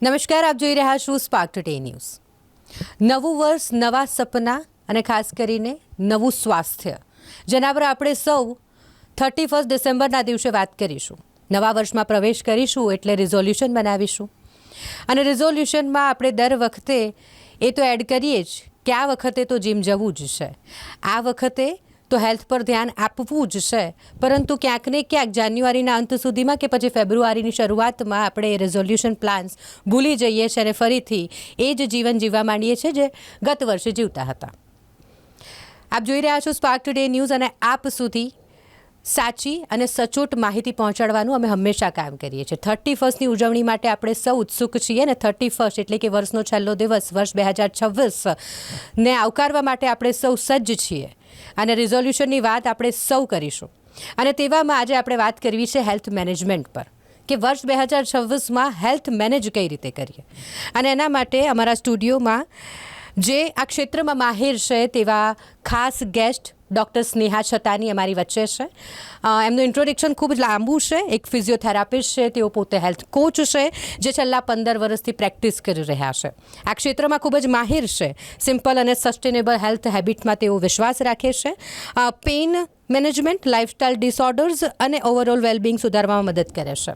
નમસ્કાર, આપ જોઈ રહ્યા છો સ્પાર્ક ટુડે ન્યૂઝ. નવું વર્ષ, નવા સપના અને ખાસ કરીને નવું સ્વાસ્થ્ય, જેના પર આપણે સૌ 31 ડિસેમ્બરના દિવસે વાત કરીશું. નવા વર્ષમાં પ્રવેશ કરીશું એટલે રિઝોલ્યુશન બનાવીશું અને રિઝોલ્યુશનમાં આપણે દર વખતે એ તો એડ કરીએ જ કે આ વખતે તો જીમ જવું જ છે, આ વખતે તો હેલ્થ પર ધ્યાન આપવું જ છે. પરંતુ ક્યાંક ને ક્યાંક જાન્યુઆરીના અંત સુધીમાં કે પછી ફેબ્રુઆરીની શરૂઆતમાં આપણે રેઝોલ્યુશન પ્લાન્સ ભૂલી જઈએ છીએ અને ફરીથી એ જ જીવન જીવવા માંડીએ છીએ જે ગત વર્ષે જીવતા હતા. આપ જોઈ રહ્યા છો સ્પાર્ક ટુડે ન્યૂઝ અને આપ સુધી સાચી અને સચોટ માહિતી પહોંચાડવાનું અમે હંમેશા કામ કરીએ છીએ. 31ની ઉજવણી માટે આપણે સૌ ઉત્સુક છીએ અને 31 એટલે કે વર્ષનો છેલ્લો દિવસ, વર્ષ 2026ને આવકારવા માટે આપણે સૌ સજ્જ છીએ અને રિઝોલ્યુશનની વાત આપણે સૌ કરીશું. અને તેવામાં આજે આપણે વાત કરવી છે હેલ્થ મેનેજમેન્ટ પર, કે વર્ષ 2026માં હેલ્થ મેનેજ કઈ રીતે કરીએ. અને એના માટે અમારા સ્ટુડિયોમાં જે આ ક્ષેત્રમાં માહિર છે તેવા ખાસ ગેસ્ટ ડૉક્ટર સ્નેહા છતાની અમારી વચ્ચે છે. એમનું ઇન્ટ્રોડક્શન ખૂબ જ લાંબુ છે. એક ફિઝિયોથેરાપિસ્ટ છે, તેઓ પોતે હેલ્થ કોચ છે જે છેલ્લા 15 વર્ષથી પ્રેક્ટિસ કરી રહ્યા છે. આ ક્ષેત્રમાં ખૂબ જ માહિર છે. સિમ્પલ અને સસ્ટેનેબલ હેલ્થ હેબિટમાં તેઓ વિશ્વાસ રાખે છે. પેઇન મેનેજમેન્ટ, લાઇફસ્ટાઇલ ડિસઓર્ડર્સ અને ઓવરઓલ વેલબિંગ સુધારવામાં મદદ કરે છે.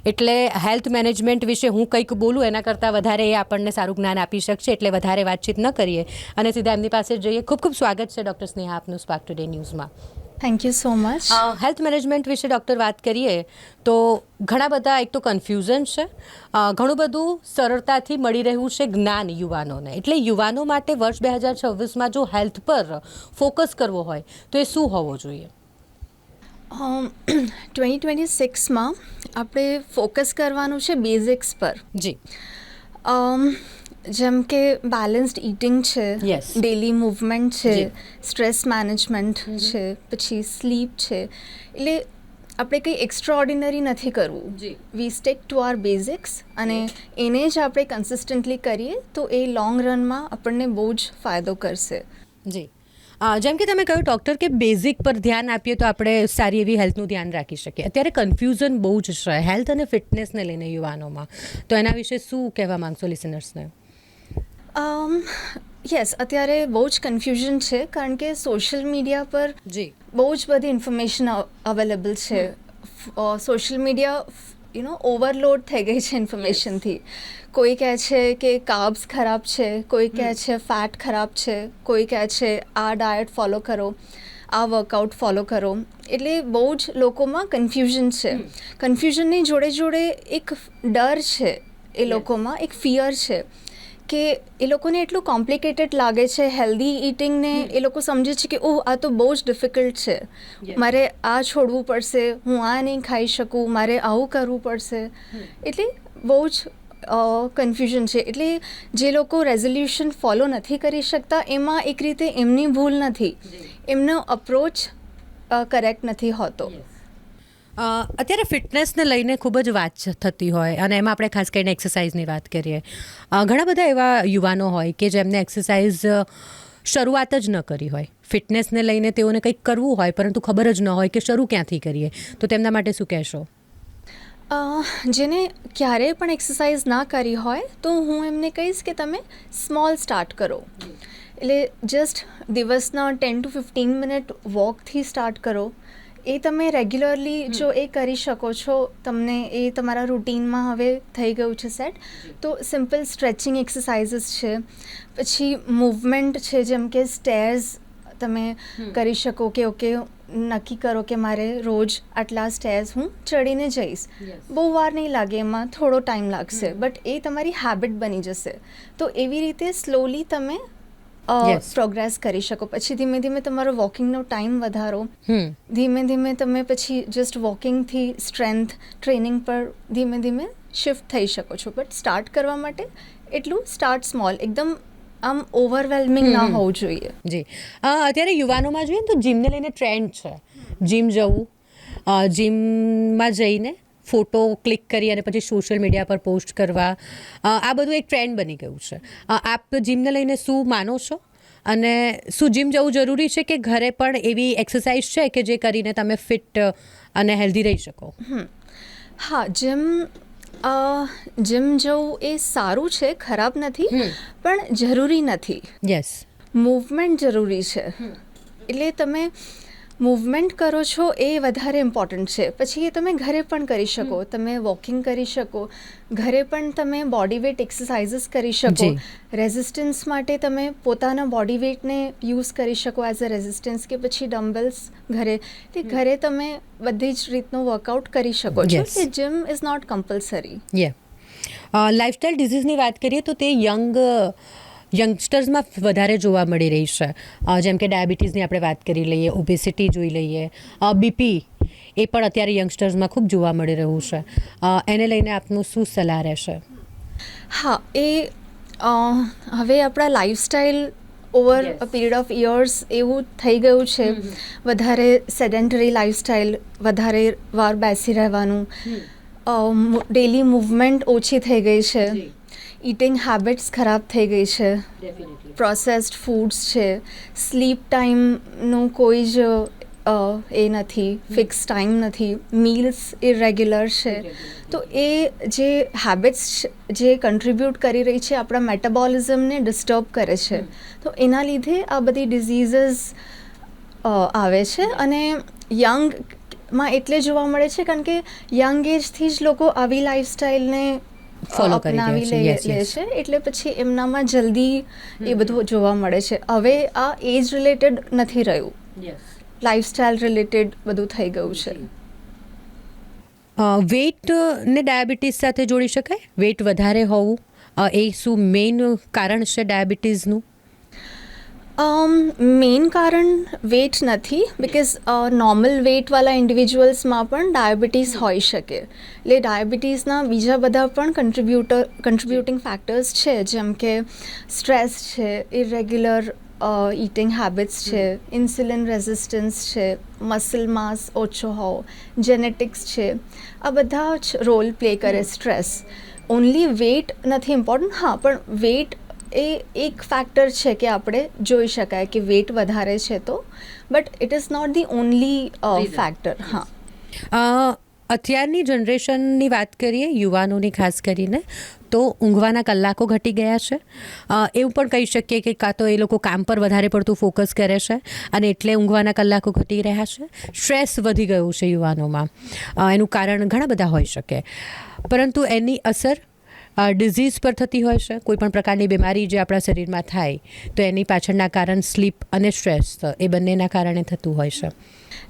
એટલે હેલ્થ મેનેજમેન્ટ વિશે હું કંઈક બોલું એના કરતાં વધારે એ આપણને સારું જ્ઞાન આપી શકશે. એટલે વધારે વાતચીત ન કરીએ અને સીધા એમની પાસે જઈએ. ખૂબ ખૂબ સ્વાગત છે ડૉક્ટર સ્નેહા આપનું સ્પાર્ક ટુડે ન્યૂઝમાં. Thank you so much. Health management વિશે ડૉક્ટર વાત કરીએ તો ઘણા બધા એક તો કન્ફ્યુઝન છે, ઘણું બધું સરળતાથી મળી રહ્યું છે જ્ઞાન યુવાનોને. એટલે યુવાનો માટે વર્ષ 2026માં જો હેલ્થ પર ફોકસ કરવો હોય તો એ શું હોવો જોઈએ? 2026માં આપણે ફોકસ કરવાનું છે બેઝિક્સ પર. જી. જેમ કે બેલેન્સ્ડ ઇટિંગ છે, Yes. ડેલી મૂવમેન્ટ છે, જી. સ્ટ્રેસ મેનેજમેન્ટ છે, પછી સ્લીપ છે. એટલે આપણે કંઈ એક્સ્ટ્રા ઓર્ડિનરી નથી કરવું. જી. વી સ્ટેક ટુ આર બેઝિક્સ અને એને જ આપણે કન્સિસ્ટન્ટલી કરીએ તો એ લોંગ રનમાં આપણને બહુ જ ફાયદો કરશે. જી. જેમ કે તમે કહ્યું ડૉક્ટર કે બેઝિક પર ધ્યાન આપીએ તો આપણે સારી એવી હેલ્થનું ધ્યાન રાખી શકીએ. અત્યારે કન્ફ્યુઝન બહુ જ છે હેલ્થ અને ફિટનેસને લઈને યુવાનોમાં, તો એના વિશે શું કહેવા માંગશો લિસનર્સને? યસ, અત્યારે બહુ જ કન્ફ્યુઝન છે કારણ કે સોશિયલ મીડિયા પર જી. બહુ જ બધી ઇન્ફોર્મેશન અવેલેબલ છે. સોશિયલ મીડિયા ઓવરલોડ થઈ ગઈ છે ઇન્ફોર્મેશનથી. કોઈ કહે છે કે કાર્બ્સ ખરાબ છે, કોઈ કહે છે ફેટ ખરાબ છે, કોઈ કહે છે આ ડાયટ ફોલો કરો, આ વર્કઆઉટ ફોલો કરો. એટલે બહુ જ લોકોમાં કન્ફ્યુઝન છે. કન્ફ્યુઝનની જોડે જોડે એક ડર છે એ લોકોમાં, એક ફિયર છે કે એ લોકોને એટલું કોમ્પ્લિકેટેડ લાગે છે હેલ્ધી ઇટિંગને. એ લોકો સમજે છે કે ઓહ, આ તો બહુ જ ડિફિકલ્ટ છે, મારે આ છોડવું પડશે, હું આ નહીં ખાઈ શકું, મારે આવું કરવું પડશે. એટલે બહુ જ કન્ફ્યુઝન છે. એટલે જે લોકો રેઝોલ્યુશન ફોલો નથી કરી શકતા એમાં એક રીતે એમની ભૂલ નથી, એમનો અપ્રોચ કરેક્ટ નથી હોતો. અત્યારે ફિટનેસને લઈને ખૂબ જ વાત થતી હોય અને એમાં આપણે ખાસ કરીને એક્સરસાઇઝની વાત કરીએ. ઘણા બધા એવા યુવાનો હોય કે જેમને એક્સરસાઇઝ શરૂઆત જ ન કરી હોય. ફિટનેસને લઈને તેઓને કંઈક કરવું હોય પરંતુ ખબર જ ન હોય કે શરૂ ક્યાંથી કરીએ, તો તેમના માટે શું કહેશો? જેને ક્યારેય પણ એક્સરસાઇઝ ના કરી હોય તો હું એમને કહીશ કે તમે સ્મોલ સ્ટાર્ટ કરો. એટલે જસ્ટ દિવસના 10 to 15 મિનિટ વોકથી સ્ટાર્ટ કરો. એ તમે રેગ્યુલરલી જો એ કરી શકો છો, તમને એ તમારા રૂટીનમાં હવે થઈ ગયું છે સેટ, તો સિમ્પલ સ્ટ્રેચિંગ એક્સરસાઇઝીસ છે, પછી મૂવમેન્ટ છે, જેમ કે સ્ટેર્સ તમે કરી શકો કે ઓકે નક્કી કરો કે મારે રોજ આટલા સ્ટેર્સ હું ચડીને જઈશ. બહુ વાર નહીં લાગે, એમાં થોડો ટાઈમ લાગશે, બટ એ તમારી હેબિટ બની જશે. તો એવી રીતે સ્લોલી તમે પ્રોગ્રેસ કરી શકો. પછી ધીમે ધીમે તમારો વોકિંગનો ટાઈમ વધારો, ધીમે ધીમે તમે પછી જસ્ટ વોકિંગથી સ્ટ્રેન્થ ટ્રેનિંગ પર ધીમે ધીમે શિફ્ટ થઈ શકો છો. બટ સ્ટાર્ટ કરવા માટે એટલું સ્ટાર્ટ સ્મોલ, એકદમ આમ ઓવરવેલ્મિંગ ના હોવું જોઈએ. જી. અત્યારે યુવાનોમાં જોઈએ ને તો જીમને લઈને ટ્રેન્ડ છે. જીમ જવું, જીમમાં જઈને ફોટો ક્લિક કરી અને પછી સોશિયલ મીડિયા પર પોસ્ટ કરવા, આ બધું એક ટ્રેન્ડ બની ગયું છે. આપ જીમને લઈને શું માનો છો? અને શું જીમ જવું જરૂરી છે કે ઘરે પણ એવી એક્સરસાઇઝ છે કે જે કરીને તમે ફિટ અને હેલ્ધી રહી શકો? હા, જીમ જીમ જવું એ સારું છે, ખરાબ નથી, પણ જરૂરી નથી. યસ. મૂવમેન્ટ જરૂરી છે. એટલે તમે મૂવમેન્ટ કરો છો એ વધારે ઇમ્પોર્ટન્ટ છે. પછી એ તમે ઘરે પણ કરી શકો, તમે વોકિંગ કરી શકો, ઘરે પણ તમે બોડી વેઇટ એક્સરસાઇઝીસ કરી શકો. જી. રેઝિસ્ટન્સ માટે તમે પોતાના બોડી વેઇટને યુઝ કરી શકો એઝ અ રેઝિસ્ટન્સ, કે પછી ડમ્બલ્સ ઘરે, તે ઘરે તમે બધી જ રીતનું વર્કઆઉટ કરી શકો છો. Yes. કે gym is not compulsory. Lifestyle ડિઝીઝની વાત કરીએ તો તે યંગસ્ટર્સમાં વધારે જોવા મળી રહી છે. જેમ કે ડાયાબિટીસની આપણે વાત કરી લઈએ, ઓબેસિટી જોઈ લઈએ, બીપી એ પણ અત્યારે યંગસ્ટર્સમાં ખૂબ જોવા મળી રહ્યું છે. એને લઈને આપનું શું સલાહ રહેશે? હા, એ હવે આપણા lifestyle over a period of years એવું થઈ ગયું છે. વધારે સેડેન્ટરી લાઈફસ્ટાઈલ, વધારે વાર બેસી રહેવાનું, ડેલી મૂવમેન્ટ ઓછી થઈ ગઈ છે, ઇટિંગ હેબિટ્સ ખરાબ થઈ ગઈ છે, પ્રોસેસ્ડ ફૂડ્સ છે, સ્લીપ ટાઈમનું કોઈ જ એ નથી, ફિક્સ ટાઈમ નથી, મીલ્સ ઇરેગ્યુલર છે. તો એ જે હેબિટ્સ જે કન્ટ્રીબ્યુટ કરી રહી છે આપણા મેટાબોલિઝમને ડિસ્ટર્બ કરે છે. તો એના લીધે આ બધી ડિઝીઝીસ આવે છે. અને યંગમાં એટલે જોવા મળે છે કારણ કે યંગ એજથી જ લોકો આવી લાઈફસ્ટાઈલને Follow કરી રહ્યા અપનાવી છે. લે Yes, yes. છે. એટલે પછી એમનામાં જલ્દી એ બધું જોવા મળે છે. હવે આ એજ રિલેટેડ નથી રહ્યું, લાઈફસ્ટાઈલ રિલેટેડ બધું થઈ ગયું છે. વેઇટ ને ડાયાબિટીસ સાથે જોડી શકાય? વેઇટ વધારે હોવું એ શું મેઇન કારણ છે ડાયાબિટીસનું? મેઇન કારણ વેઇટ નથી, બિકોઝ નોર્મલ વેઇટવાળા ઇન્ડિવિજ્યુઅલ્સમાં પણ ડાયાબિટીસ હોઈ શકે. એટલે ડાયાબિટીસના બીજા બધા પણ કન્ટ્રીબ્યુટિંગ ફેક્ટર્સ છે, જેમ કે સ્ટ્રેસ છે, ઇરેગ્યુલર ઇટિંગ હેબિટ્સ છે, ઇન્સ્યુલિન રેઝિસ્ટન્સ છે, મસલ માસ ઓછો હોવો, જેનેટિક્સ છે. આ બધા જ રોલ પ્લે કરે. સ્ટ્રેસ ઓનલી વેઇટ નથી ઇમ્પોર્ટન્ટ. હા, પણ વેઇટ એ એક ફેક્ટર છે કે આપણે જોઈ શકાય કે વેઇટ વધારે છે તો, but it is not the only factor. હા, અત્યારની જનરેશનની વાત કરીએ, યુવાનોની ખાસ કરીને, તો ઊંઘવાના કલાકો ઘટી ગયા છે. એવું પણ કહી શકીએ કે કાં તો એ લોકો કામ પર વધારે પડતું ફોકસ કરે છે અને એટલે ઊંઘવાના કલાકો ઘટી રહ્યા છે. સ્ટ્રેસ વધી ગયું છે યુવાનોમાં. એનું કારણ ઘણા બધા હોઈ શકે, પરંતુ એની અસર ડિઝીઝ પર થતી હોય છે. કોઈ પણ પ્રકારની બીમારી જે આપણા શરીરમાં થાય તો એની પાછળના કારણ સ્લીપ અને સ્ટ્રેસ, એ બંનેના કારણે થતું હોય છે.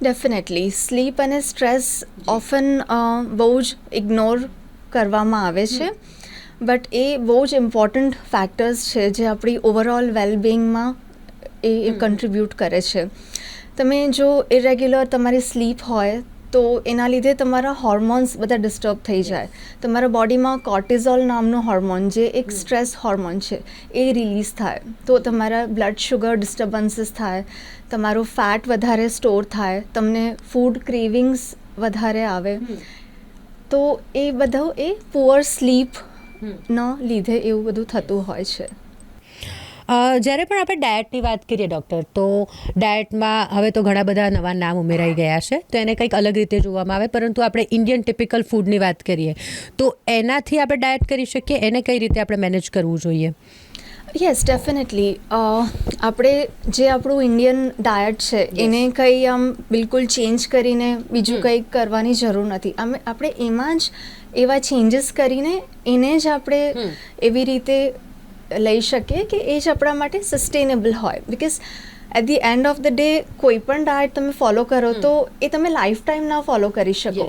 ડેફિનેટલી સ્લીપ અને સ્ટ્રેસ ઓફન બહુ જ ઇગ્નોર કરવામાં આવે છે, બટ એ બહુ જ ઇમ્પોર્ટન્ટ ફેક્ટર્સ છે જે આપણી ઓવરઓલ વેલબિંગમાં એ કન્ટ્રીબ્યુટ કરે છે. તમે જો ઇરેગ્યુલર તમારી સ્લીપ હોય તો એના લીધે તમારા હોર્મોન્સ બધા ડિસ્ટર્બ થઈ જાય. તમારા બોડીમાં કોર્ટિઝોલ નામનો હોર્મોન, જે એક સ્ટ્રેસ હોર્મોન છે, એ રિલીઝ થાય. તો તમારા બ્લડ શુગર ડિસ્ટર્બન્સીસ થાય, તમારું ફેટ વધારે સ્ટોર થાય, તમને ફૂડ ક્રેવિંગ્સ વધારે આવે. તો એ બધું એ પુઅર સ્લીપના લીધે એવું બધું થતું હોય છે. જ્યારે પણ આપણે ડાયટની વાત કરીએ ડૉક્ટર, તો ડાયટમાં હવે તો ઘણા બધા નવા નામ ઉમેરાઈ ગયા છે, તો એને કંઈક અલગ રીતે જોવામાં આવે. પરંતુ આપણે ઇન્ડિયન ટિપિકલ ફૂડની વાત કરીએ તો એનાથી આપણે ડાયટ કરી શકીએ? એને કઈ રીતે આપણે મેનેજ કરવું જોઈએ? Yes, definitely. આપણે જે આપણું ઇન્ડિયન ડાયટ છે એને કંઈ આમ બિલકુલ ચેન્જ કરીને બીજું કંઈક કરવાની જરૂર નથી. આપણે એમાં જ એવા ચેન્જીસ કરીને એને જ આપણે એવી રીતે લઈ શકીએ કે એ જ આપણા માટે સસ્ટેનેબલ હોય. Because at the end of the day કોઈ પણ ડાયટ તમે ફોલો કરો તો એ તમે લાઈફ ટાઈમ ના ફોલો કરી શકો,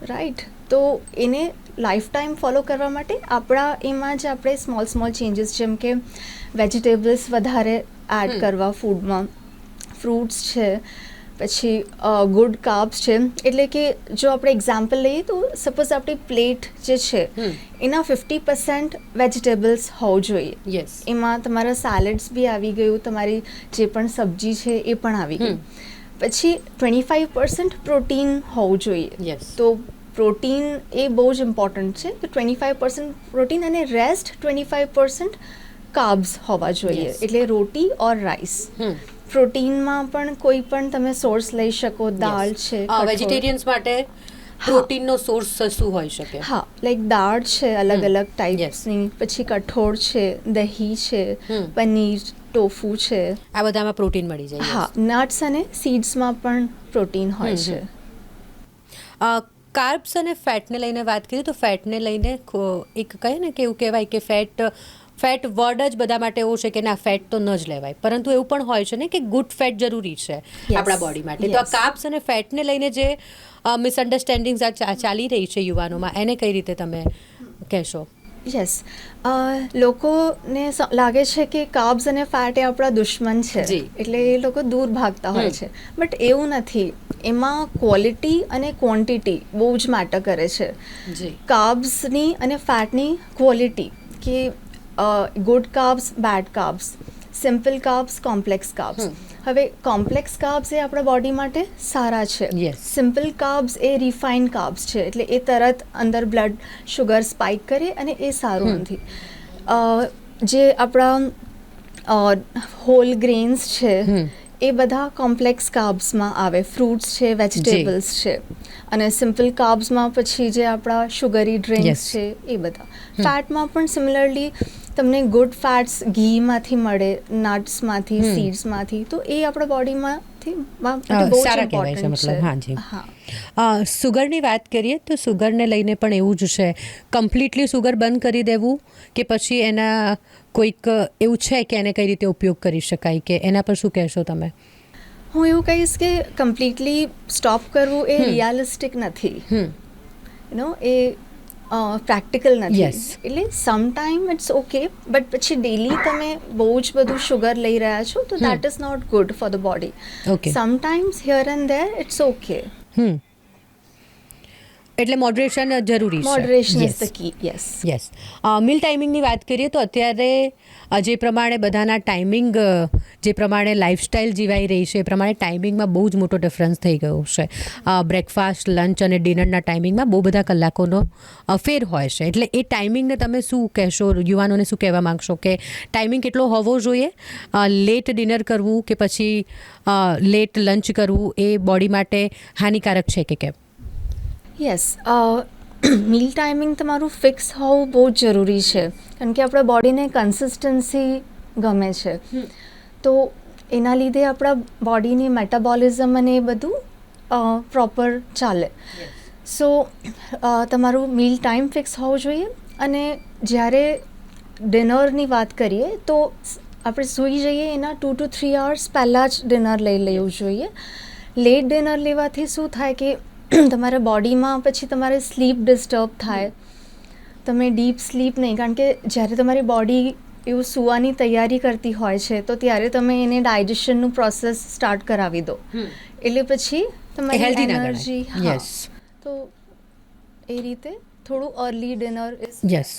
રાઈટ? તો એને લાઈફ ટાઈમ ફોલો કરવા માટે આપણા એમાં જ આપણે સ્મોલ ચેન્જીસ, જેમ કે વેજીટેબલ્સ વધારે એડ કરવા ફૂડમાં, ફ્રૂટ્સ છે, પછી ગુડ કાર્બ્સ છે. એટલે કે જો આપણે એક્ઝામ્પલ લઈએ તો સપોઝ આપણી પ્લેટ જે છે એના 50% વેજીટેબલ્સ હોવું જોઈએ. એમાં તમારા સેલેડ્સ બી આવી ગયું, તમારી જે પણ સબ્જી છે એ પણ આવી ગઈ. પછી 25% પ્રોટીન હોવું જોઈએ. તો પ્રોટીન એ બહુ જ ઇમ્પોર્ટન્ટ છે. તો 25% પ્રોટીન અને રેસ્ટ 25% કાર્બ્સ હોવા જોઈએ. એટલે રોટી ઓર રાઈસ. પ્રોટીનમાં પણ કોઈ પણ તમે સોર્સ લઈ શકો, દાળ છે. વેજીટેરિયન્સ માટે પ્રોટીનનો સોર્સ શું હોઈ શકે? હા, લાઈક દાળ છે અલગ અલગ ટાઈપ્સની, પછી કઠોળ છે, દહીં છે, પનીર, ટોફુ છે, આ બધામાં પ્રોટીન મળી જાય. હા, નટ્સ અને સીડ્સમાં પણ પ્રોટીન હોય છે. કાર્બ્સ અને ફેટને લઈને વાત કરીએ તો ફેટને લઈને એક કહે ને કે એવું કહેવાય કે ફેટ વર્ડ જ બધા માટે એવું છે કે ના ફેટ તો ન જ લેવાય, પરંતુ એવું પણ હોય છે ને કે ગુડ ફેટ જરૂરી છે આપણા બોડી માટે. તો આ કાર્બ્સ અને ફેટને લઈને જે મિસઅન્ડરસ્ટેન્ડિંગ્સ ચાલી રહી છે યુવાનોમાં, એને કઈ રીતે તમે કહેશો? યસ, લોકોને લાગે છે કે કાર્બ્સ અને ફેટ એ આપણા દુશ્મન છે, એટલે એ લોકો દૂર ભાગતા હોય છે, બટ એવું નથી. એમાં ક્વોલિટી અને ક્વોન્ટિટી બહુ જ મેટર કરે છે. કાર્બ્સની અને ફેટની ક્વોલિટી, કે good carbs, bad carbs, simple carbs, complex carbs. હવે કોમ્પ્લેક્સ કાર્બ્સ એ આપણા બોડી માટે સારા છે. સિમ્પલ કાર્બ્સ એ રિફાઇન્ડ કાર્બ્સ છે, એટલે એ તરત અંદર બ્લડ શુગર સ્પાઇક કરે અને એ સારું નથી. જે આપણા હોલ ગ્રેન્સ છે એ બધા કોમ્પ્લેક્સ કાર્બ્સમાં આવે, ફ્રૂટ્સ છે, વેજીટેબલ્સ છે. અને સિમ્પલ કાર્બ્સમાં પછી જે આપણા શુગરી ડ્રિંક્સ છે એ બધા. ફેટમાં પણ સિમિલરલી તમને ગુડ ફેટ્સ ઘીમાંથી મળે, નટ્સમાંથી, સીડ્સમાંથી, તો એ આપણા બોડીમાંથી સારા કહેવાય છે. મતલબ હાજી. સુગરની વાત કરીએ તો સુગરને લઈને પણ એવું જ છે, કમ્પ્લીટલી સુગર બંધ કરી દેવું કે પછી એના કોઈક એવું છે કે એને કઈ રીતે ઉપયોગ કરી શકાય, કે એના પર શું કહેશો તમે? હું એવું કહીશ કે કમ્પ્લીટલી સ્ટોપ કરવું એ રિયાલિસ્ટિક નથી, એ પ્રેક્ટિકલ નથી. એટલે સમટાઈમ ઇટ્સ ઓકે, બટ પછી ડેલી તમે બહુ જ બધું શુગર લઈ રહ્યા છો તો that is not good for the body. Sometimes here and there it's okay. એટલે મોડરેશન જરૂરી છે. Moderation is the key. Yes. Meal ટાઈમિંગની વાત કરીએ તો અત્યારે જે પ્રમાણે બધાના ટાઈમિંગ, જે પ્રમાણે લાઈફસ્ટાઈલ જીવાઈ રહી છે એ પ્રમાણે ટાઈમિંગમાં બહુ જ મોટો ડિફરન્સ થઈ ગયો છે. બ્રેકફાસ્ટ, લંચ અને ડિનરના ટાઈમિંગમાં બહુ બધા કલાકોનો ફેર હોય છે. એટલે એ ટાઈમિંગને તમે શું કહેશો, યુવાનોને શું કહેવા માંગશો કે ટાઈમિંગ કેટલો હોવો જોઈએ? લેટ ડિનર કરવું કે પછી લેટ લંચ કરવું એ બોડી માટે હાનિકારક છે કે કેમ? યસ, મીલ ટાઈમિંગ તમારું ફિક્સ હોવું બહુ જ જરૂરી છે, કારણ કે આપણા બોડીને કન્સિસ્ટન્સી ગમે છે. તો એના લીધે આપણા બોડીની મેટાબોલિઝમ અને એ બધું પ્રોપર ચાલે. સો તમારું મીલ ટાઈમ ફિક્સ હોવું જોઈએ. અને જ્યારે ડિનરની વાત કરીએ તો આપણે સૂઈ જઈએ એના 2 to 3 hours પહેલાં જ ડિનર લઈ લેવું જોઈએ. લેટ ડિનર લેવાથી શું થાય કે તમારા બોડીમાં પછી તમારે સ્લીપ ડિસ્ટર્બ થાય, તમે ડીપ સ્લીપ નહીં, કારણ કે જ્યારે તમારી બોડી એવું સૂવાની તૈયારી કરતી હોય છે તો ત્યારે તમે એને ડાયજેશનનું પ્રોસેસ સ્ટાર્ટ કરાવી દો, એટલે પછી તમારી એનર્જી, તો એ રીતે થોડું અર્લી ડિનર. યસ,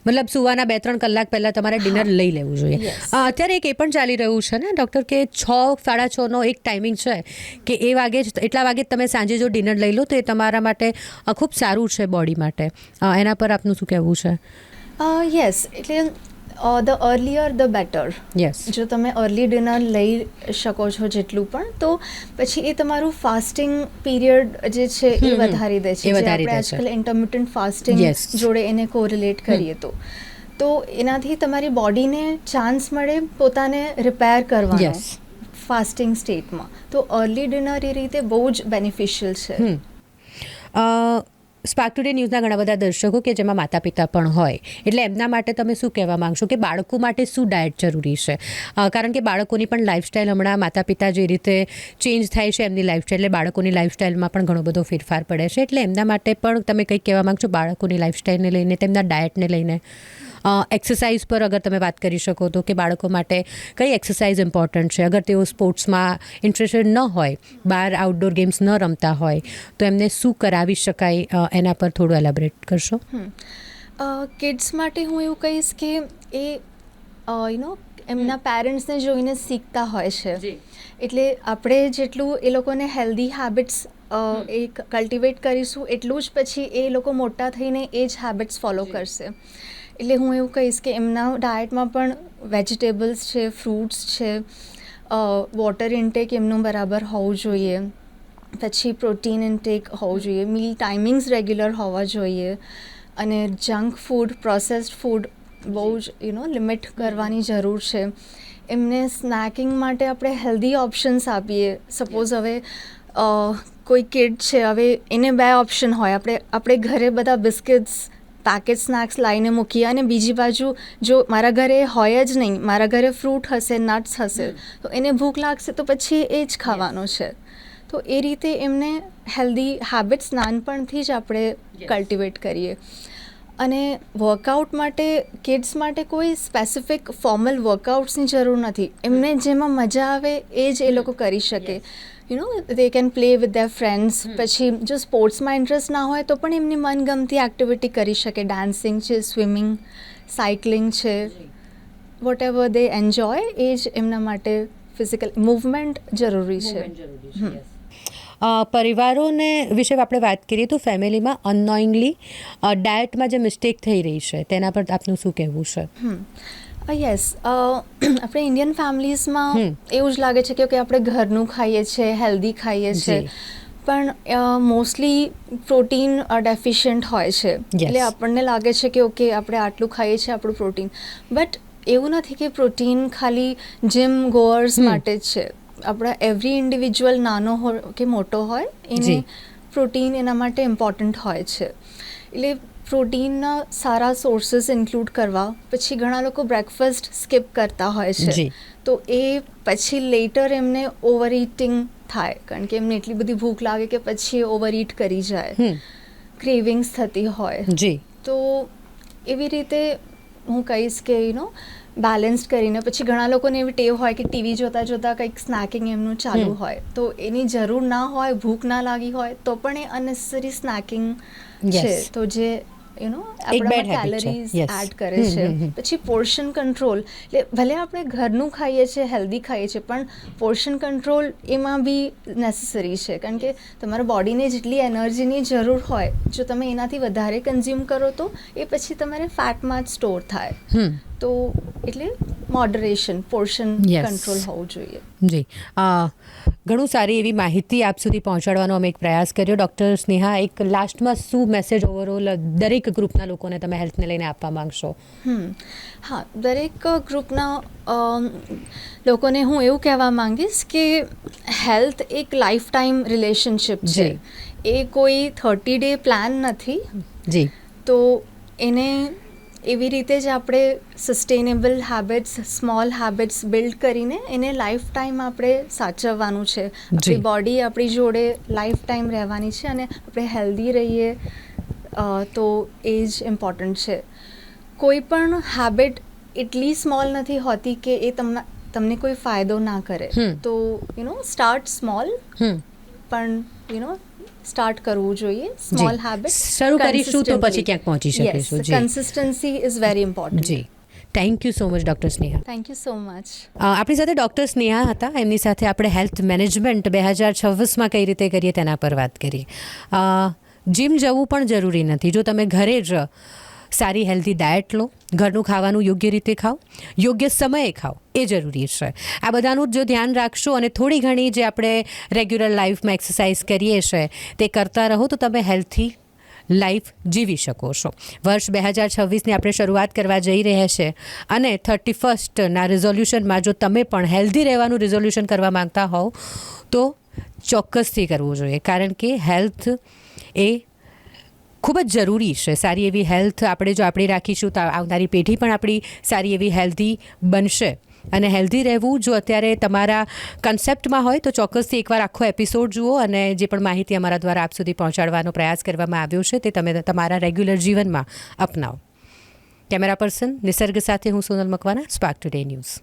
મતલબ સુવાના 2-3 કલાક પહેલાં તમારે ડિનર લઈ લેવું જોઈએ. અત્યારે એક એ પણ ચાલી રહ્યું છે ને ડૉક્ટર કે 6-6:30નો એક ટાઈમિંગ છે કે એ વાગે જ, એટલા વાગે જ તમે સાંજે જો ડિનર લઈ લો તો એ તમારા માટે ખૂબ સારું છે બોડી માટે. એના પર આપનું શું કહેવું છે? યસ, એટલે ધ અર્લીયર ધ બેટર. જો તમે અર્લી ડિનર લઈ શકો છો જેટલું પણ, તો પછી એ તમારું ફાસ્ટિંગ પીરિયડ જે છે એ વધારી દે છે. આપણે આજકાલ ઇન્ટરમિટન્ટ ફાસ્ટિંગ જોડે એને કોરિલેટ કરીએ તો એનાથી તમારી બોડીને ચાન્સ મળે પોતાને રિપેર કરવાનો ફાસ્ટિંગ સ્ટેટમાં. તો અર્લી ડિનર એ રીતે બહુ જ બેનિફિશિયલ છે. સ્પાર્ક ટુડે ન્યૂઝના ઘણા બધા દર્શકો કે જેમાં માતા પિતા પણ હોય, એટલે એમના માટે તમે શું કહેવા માંગશો કે બાળકો માટે શું ડાયટ જરૂરી છે? કારણ કે બાળકોની પણ લાઈફસ્ટાઈલ હમણાં માતા પિતા જે રીતે ચેન્જ થાય છે એમની લાઈફસ્ટાઈલ, એટલે બાળકોની લાઈફસ્ટાઈલમાં પણ ઘણો બધો ફેરફાર પડે છે. એટલે એમના માટે પણ તમે કંઈક કહેવા માંગશો બાળકોની લાઈફસ્ટાઈલને લઈને, તેમના ડાયટને લઈને? એક્સરસાઇઝ પર અગર તમે વાત કરી શકો તો કે બાળકો માટે કઈ એક્સરસાઇઝ ઇમ્પોર્ટન્ટ છે? અગર તેઓ સ્પોર્ટ્સમાં ઇન્ટરેસ્ટેડ ન હોય, બહાર આઉટડોર ગેમ્સ ન રમતા હોય, તો એમને શું કરાવી શકાય, એના પર થોડું એલેબોરેટ કરશો? કિડ્સ માટે હું એવું કહીશ કે એ એમના પેરેન્ટ્સને જોઈને શીખતા હોય છે, એટલે આપણે જેટલું એ લોકોને હેલ્ધી હેબિટ્સ એ કલ્ટિવેટ કરીશું એટલું જ પછી એ લોકો મોટા થઈને એ જ હેબિટ્સ ફોલો કરશે. એટલે હું એવું કહીશ કે એમના ડાયટમાં પણ વેજીટેબલ્સ છે, ફ્રૂટ્સ છે, વોટર ઇન્ટેક એમનું બરાબર હોવું જોઈએ, પછી પ્રોટીન ઇન્ટેક હોવું જોઈએ, મીલ ટાઈમિંગ્સ રેગ્યુલર હોવા જોઈએ, અને જંક ફૂડ, પ્રોસેસ્ડ ફૂડ બહુ જ લિમિટ કરવાની જરૂર છે. એમને સ્નેકિંગ માટે આપણે હેલ્ધી ઓપ્શન્સ આપીએ. સપોઝ હવે કોઈ કિડ છે, હવે એને 2 ઓપ્શન હોય, આપણે ઘરે બધા બિસ્કિટ્સ, પેકેટ સ્નેક્સ લાવીને મૂકીએ, અને બીજી બાજુ જો મારા ઘરે હોય જ નહીં, મારા ઘરે ફ્રૂટ હશે, નટ્સ હશે, તો એને ભૂખ લાગશે તો પછી એ જ ખાવાનો છે. તો એ રીતે એમને હેલ્ધી હેબિટ્સ નાનપણથી જ આપણે કલ્ટિવેટ કરીએ. અને વર્કઆઉટ માટે કિડ્સ માટે કોઈ સ્પેસિફિક ફોર્મલ વર્કઆઉટ્સની જરૂર નથી. એમને જેમાં મજા આવે એ જ એ લોકો કરી શકે. They can play with their friends. પછી જો સ્પોર્ટ્સમાં ઇન્ટરેસ્ટ ના હોય તો પણ એમની મનગમતી એક્ટિવિટી કરી શકે. ડાન્સિંગ છે, સ્વિમિંગ, સાયકલિંગ છે, વોટ એવર દે એન્જોય, એ જ એમના માટે ફિઝિકલ મૂવમેન્ટ જરૂરી છે. પરિવારોને વિશે આપણે વાત કરીએ તો ફેમિલીમાં અનનોઈંગલી ડાયટમાં જે મિસ્ટેક થઈ રહી છે તેના પર આપનું શું કહેવું છે? યસ, આપણે ઇન્ડિયન ફેમિલીઝમાં એવું જ લાગે છે કે આપણે ઘરનું ખાઈએ છીએ, હેલ્ધી ખાઈએ છીએ, પણ મોસ્ટલી પ્રોટીન ડેફિશિયન્ટ હોય છે. એટલે આપણને લાગે છે કે ઓકે આપણે આટલું ખાઈએ છીએ, આપણું પ્રોટીન. બટ એવું નથી કે પ્રોટીન ખાલી જીમ ગોઅર્સ માટે જ છે. આપણા એવરી ઇન્ડિવિજ્યુઅલ, નાનો હોય કે મોટો હોય, એને પ્રોટીન એના માટે ઇમ્પોર્ટન્ટ હોય છે. એટલે પ્રોટીનના સારા સોર્સીસ ઇન્ક્લુડ કરવા. પછી ઘણા લોકો બ્રેકફાસ્ટ સ્કીપ કરતા હોય છે, તો એ પછી લેટર એમને ઓવર ઇટિંગ થાય, કારણ કે એમને એટલી બધી ભૂખ લાગે કે પછી ઓવર ઇટ કરી જાય, ક્રેવિંગ્સ થતી હોય. તો એવી રીતે હું કહીશ કે બેલેન્સ કરીને. પછી ઘણા લોકોને એવી ટેવ હોય કે ટીવી જોતાં જોતાં કંઈક સ્નેકિંગ એમનું ચાલુ હોય, તો એની જરૂર ના હોય, ભૂખ ના લાગી હોય તો પણ એ અનનેસેસરી સ્નેકિંગ છે, તો જે આપણામાં કેલરીઝ એડ કરે છે. પછી પોર્શન કંટ્રોલ, એટલે ભલે આપણે ઘરનું ખાઈએ છીએ, હેલ્ધી ખાઈએ છીએ, પણ પોર્શન કંટ્રોલ એમાં બી નેસેસરી છે, કારણ કે તમારા બોડીને જેટલી એનર્જીની જરૂર હોય, જો તમે એનાથી વધારે કન્ઝ્યુમ કરો તો એ પછી તમારે ફેટમાં જ સ્ટોર થાય. તો એટલે મોડરેશન, પોર્શન કંટ્રોલ હોવું જોઈએ. જી, ઘણું સારી એવી માહિતી આપ સુધી પહોંચાડવાનો અમે એક પ્રયાસ કર્યો. ડૉક્ટર સ્નેહા, એક લાસ્ટમાં શું મેસેજ ઓવરઓલ દરેક ગ્રુપના લોકોને તમે હેલ્થને લઈને આપવા માંગશો? હા, દરેક ગ્રુપના લોકોને હું એવું કહેવા માંગીશ કે હેલ્થ એક લાઈફ ટાઈમ રિલેશનશિપ છે. એ કોઈ 30-day પ્લાન નથી. જી. તો એને એવી રીતે જ આપણે sustainable habits, small habits build કરીને એને લાઈફ ટાઈમ આપણે સાચવવાનું છે. આપણી બોડી આપણી જોડે લાઈફ ટાઈમ રહેવાની છે, અને આપણે હેલ્ધી રહીએ તો એ જ ઇમ્પોર્ટન્ટ છે. કોઈ પણ હેબિટ એટલી સ્મોલ નથી હોતી કે એ તમને કોઈ ફાયદો ના કરે. તો સ્ટાર્ટ સ્મોલ, પણ સ્ટાર્ટ કરવું જોઈએ. સ્મોલ હેબિટ શરૂ કરીશું તો પછી ક્યાંક પહોંચી શકીશું. Consistency is very important. જી, thank you so much doctor Sneha. Thank you so much. આપણી સાથે ડૉક્ટર સ્નેહા હતા. એમની સાથે આપણે હેલ્થ મેનેજમેન્ટ 2026માં કઈ રીતે કરીએ તેના પર વાત કરીએ. જીમ જવું પણ જરૂરી નથી. જો તમે ઘરે જ સારી હેલ્ધી ડાયટ લો, ઘરનું ખાવાનું યોગ્ય રીતે ખાઓ, યોગ્ય સમયે ખાઓ, એ જરૂરી છે. આ બધાનું જો ધ્યાન રાખશો અને થોડી ઘણી જે આપણે રેગ્યુલર લાઈફમાં એક્સરસાઇઝ કરીએ છીએ તે કરતા રહો તો તમે હેલ્થી લાઈફ જીવી શકો છો. વર્ષ 2026ની આપણે શરૂઆત કરવા જઈ રહ્યા છે, અને 31ના રિઝોલ્યુશનમાં જો તમે પણ હેલ્ધી રહેવાનું રિઝોલ્યુશન કરવા માંગતા હોવ તો ચોક્કસથી કરવું જોઈએ, કારણ કે હેલ્થ એ ખૂબ જ જરૂરી છે. સારી એવી હેલ્થ આપણે જો આપણી રાખીશું તો આવનારી પેઢી પણ આપણી સારી એવી હેલ્ધી બનશે. અને હેલ્ધી રહેવું જો અત્યારે તમારા કન્સેપ્ટમાં હોય તો ચોક્કસથી એકવાર આખો એપિસોડ જુઓ, અને જે પણ માહિતી અમારા દ્વારા આપ સુધી પહોંચાડવાનો પ્રયાસ કરવામાં આવ્યો છે તે તમે તમારા રેગ્યુલર જીવનમાં અપનાવો. કેમેરા પર્સન નિસર્ગ સાથે હું Sonal Makwana, spark today news.